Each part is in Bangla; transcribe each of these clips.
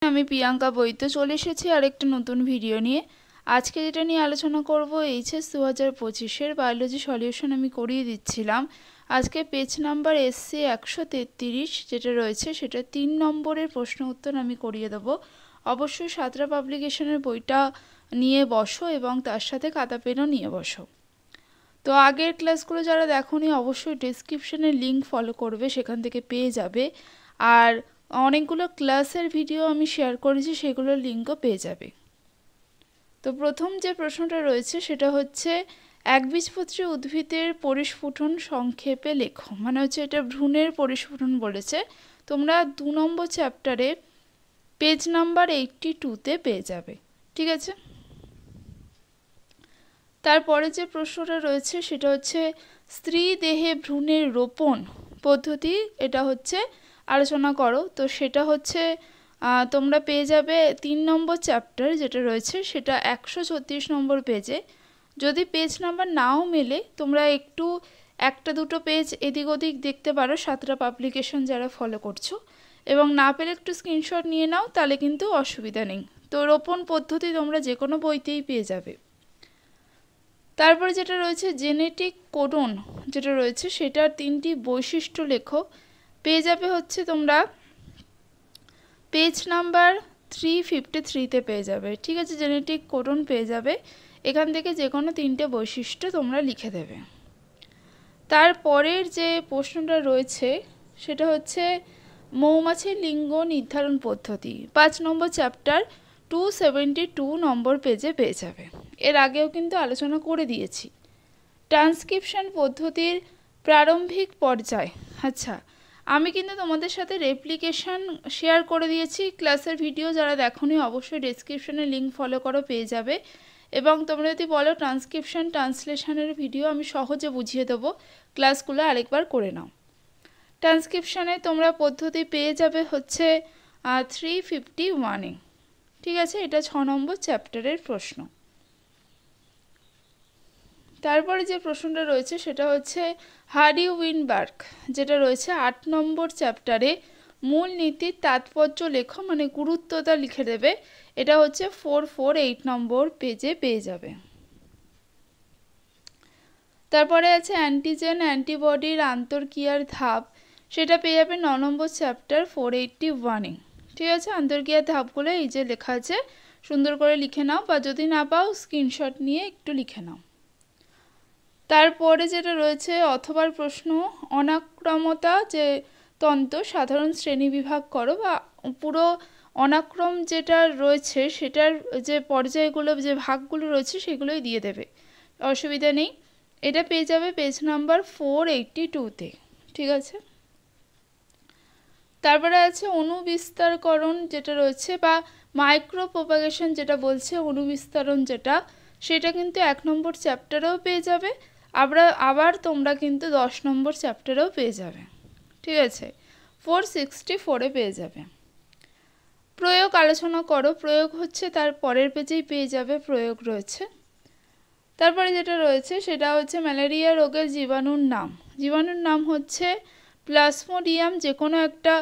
আমি প্রিয়াঙ্কা বৈদ্য চলে এসেছি আরেকটা নতুন ভিডিও নিয়ে। আজকে যেটা নিয়ে আলোচনা করব এইচএস 2025-এর বায়োলজি সলিউশন আমি করিয়ে দিচ্ছিলাম। আজকে পেজ নাম্বার এসসি 133 যেটা রয়েছে সেটা 3 নম্বরের প্রশ্ন উত্তর আমি করিয়ে দেবো। অবশ্যই সাতরা পাবলিকেশনের বইটা নিয়ে বসো এবং তার সাথে খাতা পেনও নিয়ে বসো। তো আগের ক্লাসগুলো যারা দেখোনি অবশ্যই ডেসক্রিপশনে লিঙ্ক ফলো করবে, সেখান থেকে পেয়ে যাবে। আর অনেকগুলো ক্লাসের ভিডিও আমি শেয়ার করেছি, সেগুলোর লিঙ্কও পেয়ে যাবে। তো প্রথম যে প্রশ্নটা রয়েছে সেটা হচ্ছে একবীজপত্রী উদ্ভিদের পরিস্ফুটন সংক্ষেপে লেখো। মানে হচ্ছে এটা ভ্রূণের পরিস্ফুটন বলেছে। তোমরা 2 নম্বর চ্যাপ্টারে পেজ নাম্বার 82-তে পেয়ে যাবে। ঠিক আছে, তারপরে যে প্রশ্নটা রয়েছে সেটা হচ্ছে স্ত্রী দেহে ভ্রূণের রোপণ পদ্ধতি, এটা হচ্ছে আলোচনা করো। তো সেটা হচ্ছে তোমরা পেয়ে যাবে 3 নম্বর চ্যাপ্টার যেটা রয়েছে সেটা 136 নম্বর পেজে। যদি পেজ নাম্বার নাও মেলে তোমরা একটু একটা দুটো পেজ এদিক ওদিক দেখতে পারো সাতটা পাবলিকেশন যারা ফলো করছো, এবং না পেলে একটু স্ক্রিনশট নিয়ে নাও, তাহলে কিন্তু অসুবিধা নেই। তো রোপণ পদ্ধতি তোমরা যে কোনো বইতেই পেয়ে যাবে। তারপরে যেটা রয়েছে জেনেটিক কোডন যেটা রয়েছে সেটার 3টি বৈশিষ্ট্য লেখো। পেয়ে যাবে হচ্ছে তোমরা পেজ নাম্বার 353-তে পেয়ে যাবে। ঠিক আছে, জেনেটিক কোডন পেয়ে যাবে। এখান থেকে যে কোনো 3টে বৈশিষ্ট্য তোমরা লিখে দেবে। তারপরের যে প্রশ্নটা রয়েছে সেটা হচ্ছে মৌমাছির লিঙ্গ নির্ধারণ পদ্ধতি, 5 নম্বর চ্যাপ্টার 272 নম্বর পেজে পেয়ে যাবে। এর আগেও কিন্তু আলোচনা করে দিয়েছি। ট্রান্সক্রিপশন পদ্ধতির প্রারম্ভিক পর্যায়, আচ্ছা আমি কিন্তু তোমাদের সাথে রেপ্লিকেশন শেয়ার করে দিয়েছি। ক্লাসের ভিডিও যারা দেখোনি অবশ্যই ডেসক্রিপশনে লিঙ্ক ফলো করো, পেয়ে যাবে। এবং তোমরা যদি বলো ট্রান্সক্রিপশন ট্রান্সলেশনের ভিডিও আমি সহজে বুঝিয়ে দেবো, ক্লাসগুলো আরেকবার করে নাও। ট্রান্সক্রিপশনে তোমরা পদ্ধতি পেয়ে যাবে হচ্ছে 351-এ। ঠিক আছে, এটা 6 নম্বর চ্যাপ্টারের প্রশ্ন। তারপরে যে প্রশ্নটা রয়েছে সেটা হচ্ছে হার্ডি উইনবার্গ যেটা রয়েছে 8 নম্বর চ্যাপ্টারে মূল নীতির তাৎপর্য লেখো, মানে গুরুত্বটা লিখে দেবে। এটা হচ্ছে 448 নম্বর পেজে পেয়ে যাবে। তারপরে আছে অ্যান্টিজেন অ্যান্টিবডির আন্তর্ক্রিয়ার ধাপ, সেটা পেয়ে যাবে 9 নম্বর চ্যাপ্টার 481-এ। ঠিক আছে, আন্তর্ক্রিয়ার ধাপগুলো এই যে লেখা আছে, সুন্দর করে লিখে নাও, বা যদি না পাও স্ক্রিনশট নিয়ে একটু লিখে নাও। তারপরে যেটা রয়েছে অথবার প্রশ্ন অনাক্রমতা যে তন্ত্র সাধারণ শ্রেণী বিভাগ করো, বা পুরো অনাক্রম যেটা রয়েছে সেটার যে পর্যায়গুলো যে ভাগগুলো রয়েছে সেগুলোই দিয়ে দেবে, অসুবিধা নেই। এটা পেয়ে যাবে পেজ নাম্বার 482-তে। ঠিক আছে, তারপরে আছে অণুবিস্তারকরণ যেটা রয়েছে, বা মাইক্রো প্রোপাগেশন যেটা বলছে অণুবিস্তারণ যেটা, সেটা কিন্তু 1 নম্বর চ্যাপ্টারেও পেয়ে যাবে। আবার তোমরা কিন্তু 10 নম্বর চ্যাপ্টারেও পেয়ে যাবে। ঠিক আছে, 464-এ পেয়ে যাবে। প্রয়োগ আলোচনা করো, প্রয়োগ হচ্ছে তার পরের পেজেই পেয়ে যাবে, প্রয়োগ রয়েছে। তারপরে যেটা রয়েছে সেটা হচ্ছে ম্যালেরিয়া রোগের জীবাণুর নাম। জীবাণুর নাম হচ্ছে প্লাজমোডিয়াম, যে কোনো একটা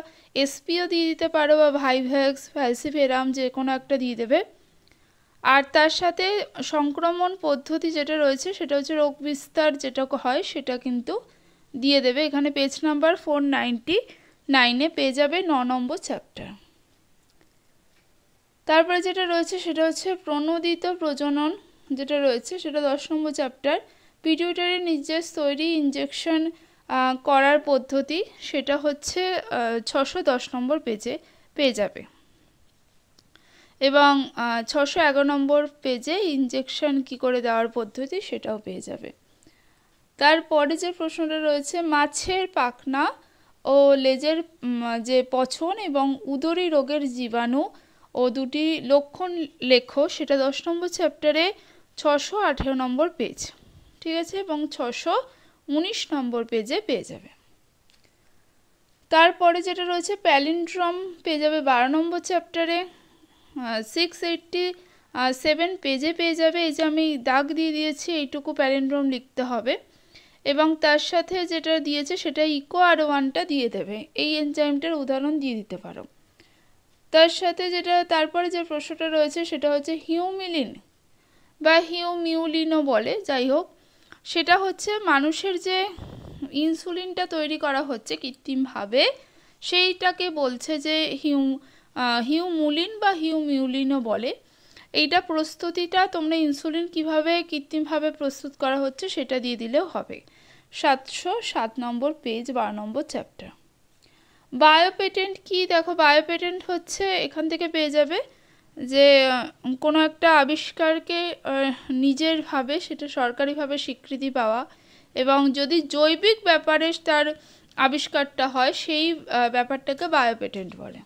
এসপিও দিয়ে দিতে পারো, বা ভাইভ্যাক্স ফ্যালসিফেরাম যে কোনো একটা দিয়ে দেবে। আর তার সাথে সংক্রমণ পদ্ধতি যেটা রয়েছে সেটা হচ্ছে রোগ বিস্তার যেটা হয় সেটা কিন্তু দিয়ে দেবে। এখানে পেজ নাম্বার 499-এ পেয়ে যাবে 9 নম্বর চ্যাপ্টার। তারপরে যেটা রয়েছে সেটা হচ্ছে প্রণোদিত প্রজনন যেটা রয়েছে সেটা 10 নম্বর চ্যাপ্টার, পিটিউটারি নির্যাস তৈরি ইনজেকশন করার পদ্ধতি, সেটা হচ্ছে 610 নম্বর পেজে পেয়ে যাবে। এবং 611 নম্বর পেজে ইনজেকশন কি করে দেওয়ার পদ্ধতি সেটাও পেয়ে যাবে। তারপরে যে প্রশ্নটা রয়েছে মাছের পাখনা ও লেজের যে পচন এবং উদরী রোগের জীবাণু ও দুটি লক্ষণ লেখো, সেটা 10 নম্বর চ্যাপ্টারে 618 নম্বর পেজ। ঠিক আছে, এবং 619 নম্বর পেজে পেয়ে যাবে। তারপরে যেটা রয়েছে প্যালিন্ড্রম পেয়ে যাবে 12 নম্বর চ্যাপ্টারে 687 পেজে পেয়ে যাবে। এই যে আমি দাগ দিয়ে দিয়েছি, এইটুকু প্যালিন্ড্রম লিখতে হবে। এবং তার সাথে যেটা দিয়েছে সেটা ইকো আর1টা দিয়ে দেবে, এই এনজাইমটার উদাহরণ দিয়ে দিতে পারো। তার সাথে যেটা তারপরে যে প্রশ্নটা রয়েছে সেটা হচ্ছে হিউমিলিন বা হিউমিউলিনও বলে, যাই হোক, সেটা হচ্ছে মানুষের যে ইনসুলিনটা তৈরি করা হচ্ছে কৃত্রিমভাবে সেইটাকে বলছে যে হিউমুলিন বা হিউমিউলিনও বলে। এইটা প্রস্তুতিটা তোমরা ইনসুলিন কিভাবে কৃত্রিমভাবে প্রস্তুত করা হচ্ছে সেটা দিয়ে দিলেও হবে। 707 নম্বর পেজ, 12 নম্বর চ্যাপ্টার। বায়োপেটেন্ট কি? দেখো, বায়োপেটেন্ট হচ্ছে এখান থেকে পেয়ে যাবে যে কোনো একটা আবিষ্কারকে নিজেরভাবে সেটা সরকারিভাবে স্বীকৃতি পাওয়া, এবং যদি জৈবিক ব্যাপারে তার আবিষ্কারটা হয় সেই ব্যাপারটাকে বায়োপেটেন্ট বলে।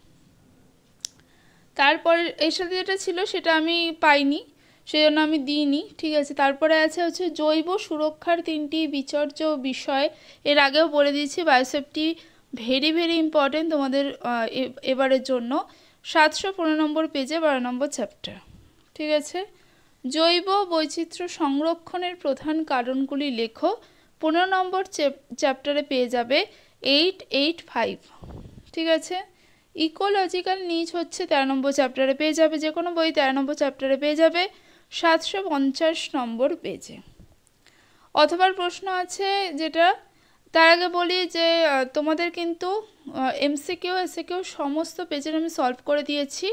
তারপরে এর সাথে যেটা ছিল সেটা আমি পাইনি, সেই জন্য আমি দিইনি, ঠিক আছে। তারপরে আছে হচ্ছে জৈব সুরক্ষার 3টি বিচর্য বিষয়। এর আগেও বলে দিয়েছি, বায়োসেফটি ভেরি ভেরি ইম্পর্টেন্ট তোমাদের এবারের জন্য। 715 নম্বর পেজে, 12 নম্বর চ্যাপ্টার, ঠিক আছে। জৈব বৈচিত্র্য সংরক্ষণের প্রধান কারণগুলি লেখো। 15 নম্বর চ্যাপ্টারে পেয়ে যাবে 885, ঠিক আছে। ইকোলজিক্যাল নিচ হচ্ছে 13 নম্বর চ্যাপ্টারে পেয়ে যাবে, যে কোনো বই 13 নম্বর চ্যাপ্টারে পেয়ে যাবে 750 নম্বর পেজে। অথবা প্রশ্ন আছে যেটা, তার আগে বলি যে তোমাদের কিন্তু এমসিকিউ এসিকিউ সমস্ত পেজের আমি সলভ করে দিয়েছি।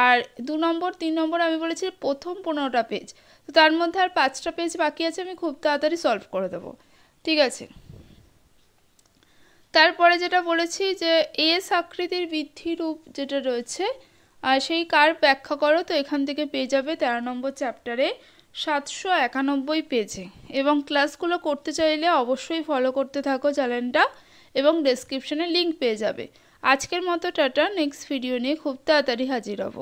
আর 2 নম্বর 3 নম্বর আমি বলেছি প্রথম 15টা পেজ, তো তার মধ্যে আর 5টা পেজ বাকি আছে, আমি খুব তাড়াতাড়ি সলভ করে দেবো, ঠিক আছে। তারপরে যেটা বলেছি যে এস আকৃতির বৃদ্ধি রূপ যেটা রয়েছে সেই কার্ভ ব্যাখ্যা করো, তো এখান থেকে পেয়ে যাবে 13 নম্বর চ্যাপ্টারে 791 পেজে। এবং ক্লাসগুলো করতে চাইলে অবশ্যই ফলো করতে থাকো চ্যানেলটা, এবং ডেসক্রিপশনে লিঙ্ক পেয়ে যাবে। আজকের মতো টাটা, নেক্সট ভিডিও নিয়ে খুব তাড়াতাড়ি হাজির হব।